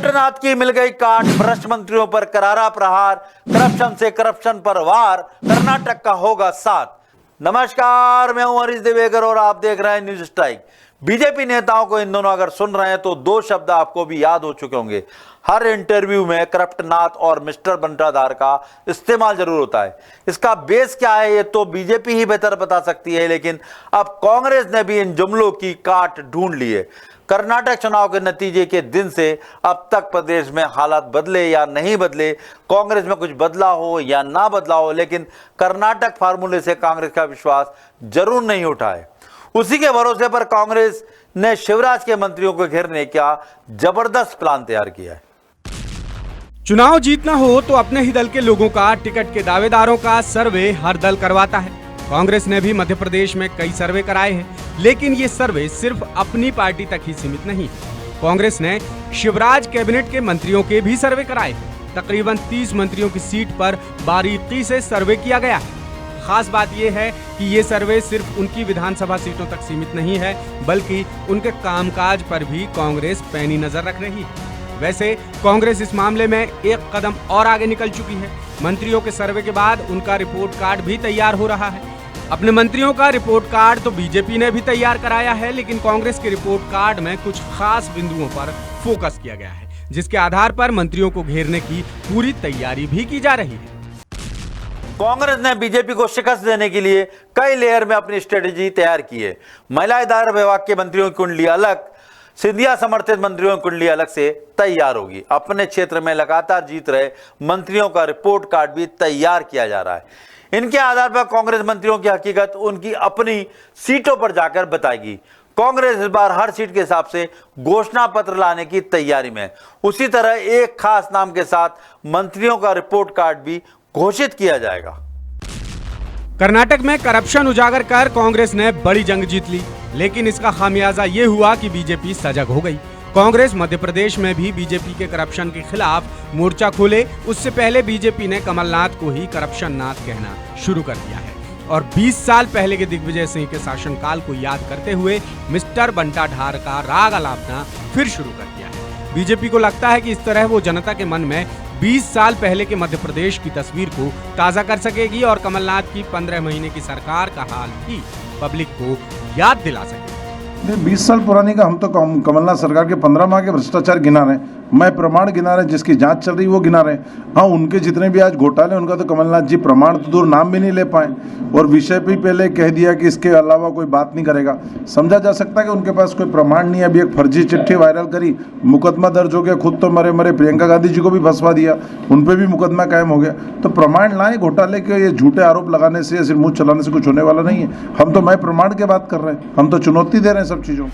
करप्टनाथ की मिल गई काट, भ्रष्ट मंत्रियों पर करारा प्रहार, करप्शन से करप्शन पर वार, कर्नाटक का होगा साथ। नमस्कार, मैं हूं हरीश देवेकर और आप देख रहे हैं न्यूज स्ट्राइक। बीजेपी नेताओं को इन दोनों अगर सुन रहे हैं तो दो शब्द आपको भी याद हो चुके होंगे। हर इंटरव्यू में करप्टनाथ और मिस्टर बंटाधार का इस्तेमाल जरूर होता है। इसका बेस क्या है ये तो बीजेपी ही बेहतर बता सकती है, लेकिन अब कांग्रेस ने भी इन जुमलों की काट ढूंढ ली है। कर्नाटक चुनाव के नतीजे के दिन से अब तक प्रदेश में हालात बदले या नहीं बदले, कांग्रेस में कुछ बदला हो या ना बदला हो, लेकिन कर्नाटक फार्मूले से कांग्रेस का विश्वास जरूर नहीं उठा है। उसी के भरोसे पर कांग्रेस ने शिवराज के मंत्रियों को घेरने का जबरदस्त प्लान तैयार किया है। चुनाव जीतना हो तो अपने ही दल के लोगों का, टिकट के दावेदारों का सर्वे हर दल करवाता है। कांग्रेस ने भी मध्य प्रदेश में कई सर्वे कराए हैं, लेकिन ये सर्वे सिर्फ अपनी पार्टी तक ही सीमित नहीं है। कांग्रेस ने शिवराज कैबिनेट के मंत्रियों के भी सर्वे कराए हैं। तकरीबन 30 मंत्रियों की सीट पर बारीकी से सर्वे किया गया है। खास बात यह है कि ये सर्वे सिर्फ उनकी विधानसभा सीटों तक सीमित नहीं है, बल्कि उनके कामकाज पर भी कांग्रेस पैनी नजर रख रही है। वैसे कांग्रेस इस मामले में एक कदम और आगे निकल चुकी है। मंत्रियों के सर्वे के बाद उनका रिपोर्ट कार्ड भी तैयार हो रहा है। अपने मंत्रियों का रिपोर्ट कार्ड तो बीजेपी ने भी तैयार कराया है, लेकिन कांग्रेस के रिपोर्ट कार्ड में कुछ खास बिंदुओं पर फोकस किया गया है, जिसके आधार पर मंत्रियों को घेरने की पूरी तैयारी भी की जा रही है। कांग्रेस ने बीजेपी को शिकस्त देने के लिए कई लेयर में अपनी स्ट्रेटेजी तैयार की है। महिला आधार विभाग के मंत्रियों की कुंडली अलग, सिंधिया समर्थित मंत्रियों की कुंडली अलग से तैयार होगी। अपने क्षेत्र में लगातार जीत रहे मंत्रियों का रिपोर्ट कार्ड भी तैयार किया जा रहा है। इनके आधार पर कांग्रेस मंत्रियों की हकीकत उनकी अपनी सीटों पर जाकर बताएगी। कांग्रेस इस बार हर सीट के हिसाब से घोषणा पत्र लाने की तैयारी में है। उसी तरह एक खास नाम के साथ मंत्रियों का रिपोर्ट कार्ड भी घोषित किया जाएगा। कर्नाटक में करप्शन उजागर कर कांग्रेस ने बड़ी जंग जीत ली, लेकिन इसका खामियाजा ये हुआ कि बीजेपी सजग हो गई। कांग्रेस मध्य प्रदेश में भी बीजेपी के करप्शन के खिलाफ मोर्चा खोले। उससे पहले बीजेपी ने कमलनाथ को ही करप्शन नाथ कहना शुरू कर दिया है और 20 साल पहले के दिग्विजय सिंह के शासनकाल को याद करते हुए मिस्टर बंटाधार का राग अलापना फिर शुरू कर दिया है। बीजेपी को लगता है कि इस तरह वो जनता के मन में 20 साल पहले के मध्य प्रदेश की तस्वीर को ताजा कर सकेगी और कमलनाथ की 15 महीने की सरकार का हाल भी पब्लिक को याद दिला सकेगी। 20 साल पुरानी का हम तो कमलनाथ सरकार के 15 माह के भ्रष्टाचार गिना रहे हैं, मैं प्रमाण गिना रहे, जिसकी जांच चल रही वो गिना रहे। हाँ, उनके जितने भी आज घोटाले उनका तो कमलनाथ जी प्रमाण तो दूर नाम भी नहीं ले पाए और विषय भी पहले कह दिया कि इसके अलावा कोई बात नहीं करेगा। समझा जा सकता है कि उनके पास कोई प्रमाण नहीं है। अभी एक फर्जी चिट्ठी वायरल करी, मुकदमा दर्ज हो गया, खुद तो मरे मरे प्रियंका गांधी जी को भी फंसवा दिया, उन पर भी मुकदमा कायम हो गया। तो प्रमाण लाए, घोटाले के ये झूठे आरोप लगाने से या सिर्फ मुंह चलाने से कुछ होने वाला नहीं है। हम तो मैं प्रमाण की बात कर रहे हैं, हम तो चुनौती दे रहे हैं सब चीजों।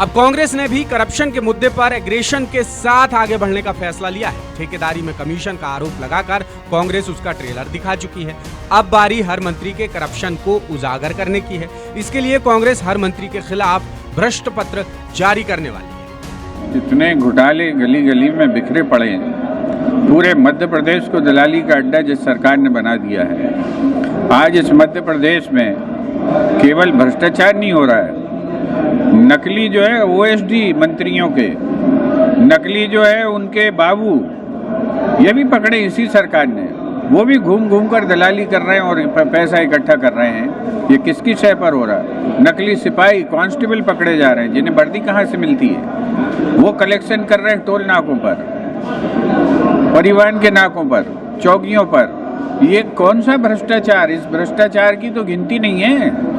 अब कांग्रेस ने भी करप्शन के मुद्दे पर एग्रेशन के साथ आगे बढ़ने का फैसला लिया है। ठेकेदारी में कमीशन का आरोप लगाकर कांग्रेस उसका ट्रेलर दिखा चुकी है। अब बारी हर मंत्री के करप्शन को उजागर करने की है। इसके लिए कांग्रेस हर मंत्री के खिलाफ भ्रष्ट पत्र जारी करने वाली है। इतने घोटाले गली गली में बिखरे पड़े हैं, पूरे मध्य प्रदेश को दलाली का अड्डा जिस सरकार ने बना दिया है। आज इस मध्य प्रदेश में केवल भ्रष्टाचार नहीं हो रहा है, नकली जो है ओएसडी मंत्रियों के, नकली जो है उनके बाबू, ये भी पकड़े इसी सरकार ने। वो भी घूम घूम कर दलाली कर रहे हैं और पैसा इकट्ठा कर रहे हैं। ये किसकी शय पर हो रहा है? नकली सिपाही कांस्टेबल पकड़े जा रहे हैं, जिन्हें वर्दी कहाँ से मिलती है। वो कलेक्शन कर रहे हैं टोल नाकों पर, परिवहन के नाकों पर, चौकियों पर। ये कौन सा भ्रष्टाचार? इस भ्रष्टाचार की तो गिनती नहीं है।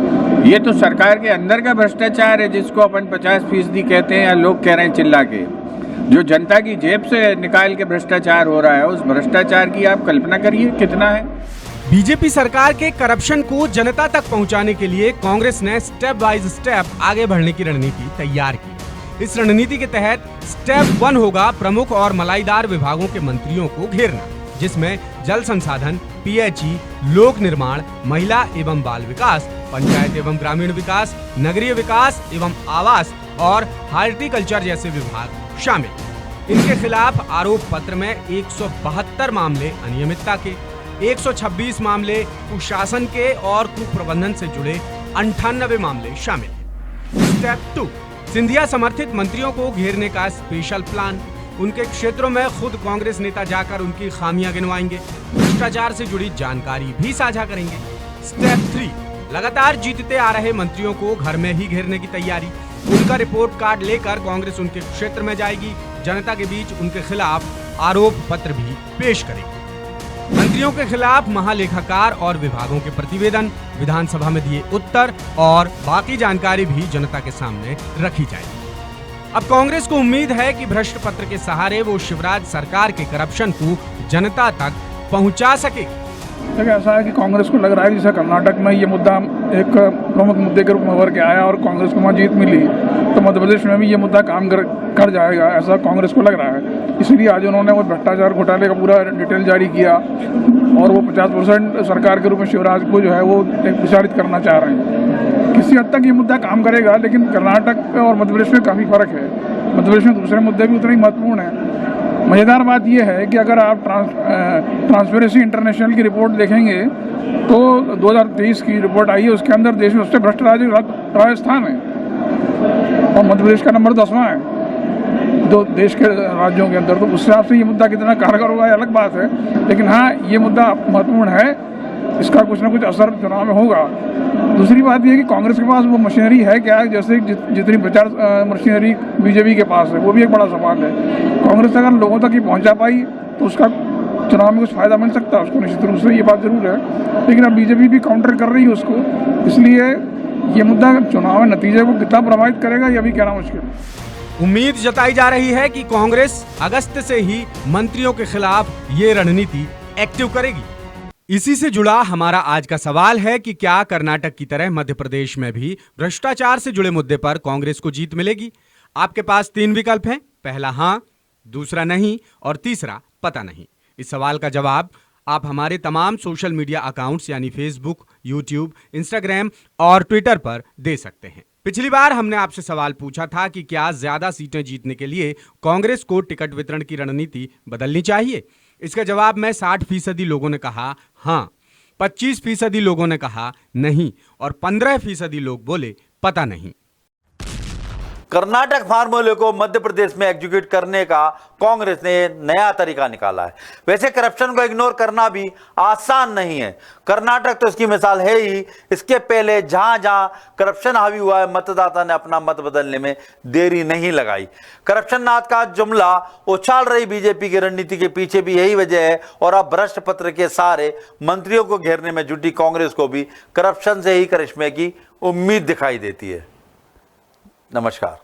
ये तो सरकार के अंदर का भ्रष्टाचार है, जिसको अपन 50% कहते हैं या लोग कह रहे हैं चिल्ला के। जो जनता की जेब से निकाल के भ्रष्टाचार हो रहा है, उस भ्रष्टाचार की आप कल्पना करिए कितना है। बीजेपी सरकार के करप्शन को जनता तक पहुंचाने के लिए कांग्रेस ने स्टेप बाय स्टेप आगे बढ़ने की रणनीति तैयार की। इस रणनीति के तहत स्टेप 1 होगा प्रमुख और मलाईदार विभागों के मंत्रियों को घेरना, जिसमें जल संसाधन, पीएचई, लोक निर्माण, महिला एवं बाल विकास, पंचायत एवं ग्रामीण विकास, नगरीय विकास एवं आवास और हार्टिकल्चर जैसे विभाग शामिल। इनके खिलाफ आरोप पत्र में 172 मामले अनियमितता के, 126 मामले कुशासन के और कुप्रबंधन से जुड़े 98 मामले शामिल हैं। स्टेप 2, सिंधिया समर्थित मंत्रियों को घेरने का स्पेशल प्लान। उनके क्षेत्रों में खुद कांग्रेस नेता जाकर उनकी खामियां गिनवाएंगे। भ्रष्टाचार से जुड़ी जानकारी भी साझा करेंगे। स्टेप 3, लगातार जीतते आ रहे मंत्रियों को घर में ही घेरने की तैयारी। उनका रिपोर्ट कार्ड लेकर कांग्रेस उनके क्षेत्र में जाएगी, जनता के बीच उनके खिलाफ आरोप पत्र भी पेश करेगी। मंत्रियों के खिलाफ महालेखाकार और विभागों के प्रतिवेदन, विधानसभा में दिए उत्तर और बाकी जानकारी भी जनता के सामने रखी जाएगी। अब कांग्रेस को उम्मीद है कि भ्रष्ट पत्र के सहारे वो शिवराज सरकार के करप्शन को जनता तक पहुंचा सकेगी। देखिए, ऐसा है कि कांग्रेस को लग रहा है जैसे कर्नाटक में ये मुद्दा एक प्रमुख मुद्दे के रूप में उभर के आया और कांग्रेस को वहाँ जीत मिली, तो मध्य प्रदेश में भी ये मुद्दा काम कर जाएगा, ऐसा कांग्रेस को लग रहा है। इसीलिए आज उन्होंने वो भ्रष्टाचार घोटाले का पूरा डिटेल जारी किया और वो 50% सरकार के रूप में शिवराज को जो है वो विचारित करना चाह रहे हैं। किसी हद तक ये मुद्दा काम करेगा, लेकिन कर्नाटक और मध्य प्रदेश में काफ़ी फर्क है। मध्य प्रदेश में दूसरे मुद्दे भी उतने ही महत्वपूर्ण हैं। मज़ेदार बात यह है कि अगर आप ट्रांसपेरेंसी इंटरनेशनल की रिपोर्ट देखेंगे तो 2023 की रिपोर्ट आई है, उसके अंदर देश में सबसे भ्रष्ट राज्य राजस्थान है और मध्य प्रदेश का नंबर 10वां है दो देश के राज्यों के अंदर। तो उस हिसाब से ये मुद्दा कितना कारगर होगा ये अलग बात है, लेकिन हाँ, ये मुद्दा महत्वपूर्ण है, इसका कुछ ना कुछ असर चुनाव में होगा। दूसरी बात यह है कि कांग्रेस के पास वो मशीनरी है क्या, जैसे जितनी प्रचार मशीनरी बीजेपी के पास है, वो भी एक बड़ा सवाल है। कांग्रेस अगर लोगों तक ही पहुंचा पाई तो उसका चुनाव में कुछ फायदा मिल सकता है उसको, निश्चित रूप से, ये बात जरूर है। लेकिन अब बीजेपी भी काउंटर कर रही है उसको, इसलिए ये मुद्दा चुनाव में नतीजे को कितना प्रभावित करेगा ये अभी कहना मुश्किल है। उम्मीद जताई जा रही है कि कांग्रेस अगस्त से ही मंत्रियों के खिलाफ ये रणनीति एक्टिव करेगी। इसी से जुड़ा हमारा आज का सवाल है कि क्या कर्नाटक की तरह मध्य प्रदेश में भी भ्रष्टाचार से जुड़े मुद्दे पर कांग्रेस को जीत मिलेगी? आपके पास 3 विकल्प हैं, पहला हां, दूसरा नहीं और तीसरा पता नहीं। इस सवाल का जवाब आप हमारे तमाम सोशल मीडिया अकाउंट्स यानी फेसबुक, यूट्यूब, इंस्टाग्राम और ट्विटर पर दे सकते हैं। पिछली बार हमने आपसे सवाल पूछा था कि क्या ज्यादा सीटें जीतने के लिए कांग्रेस को टिकट वितरण की रणनीति बदलनी चाहिए। इसका जवाब में 60% लोगों ने कहा हां, 25% लोगों ने कहा नहीं और 15% लोग बोले पता नहीं। कर्नाटक फार्मूले को मध्य प्रदेश में एग्जीक्यूट करने का कांग्रेस ने नया तरीका निकाला है। वैसे करप्शन को इग्नोर करना भी आसान नहीं है, कर्नाटक तो इसकी मिसाल है ही। इसके पहले जहां जहां करप्शन हावी हुआ है, मतदाता ने अपना मत बदलने में देरी नहीं लगाई। करप्शन नाथ का जुमला उछाल रही बीजेपी की रणनीति के पीछे भी यही वजह है और अब भ्रष्ट पत्र के सारे मंत्रियों को घेरने में जुटी कांग्रेस को भी करप्शन से ही करिश्मे की उम्मीद दिखाई देती है। नमस्कार।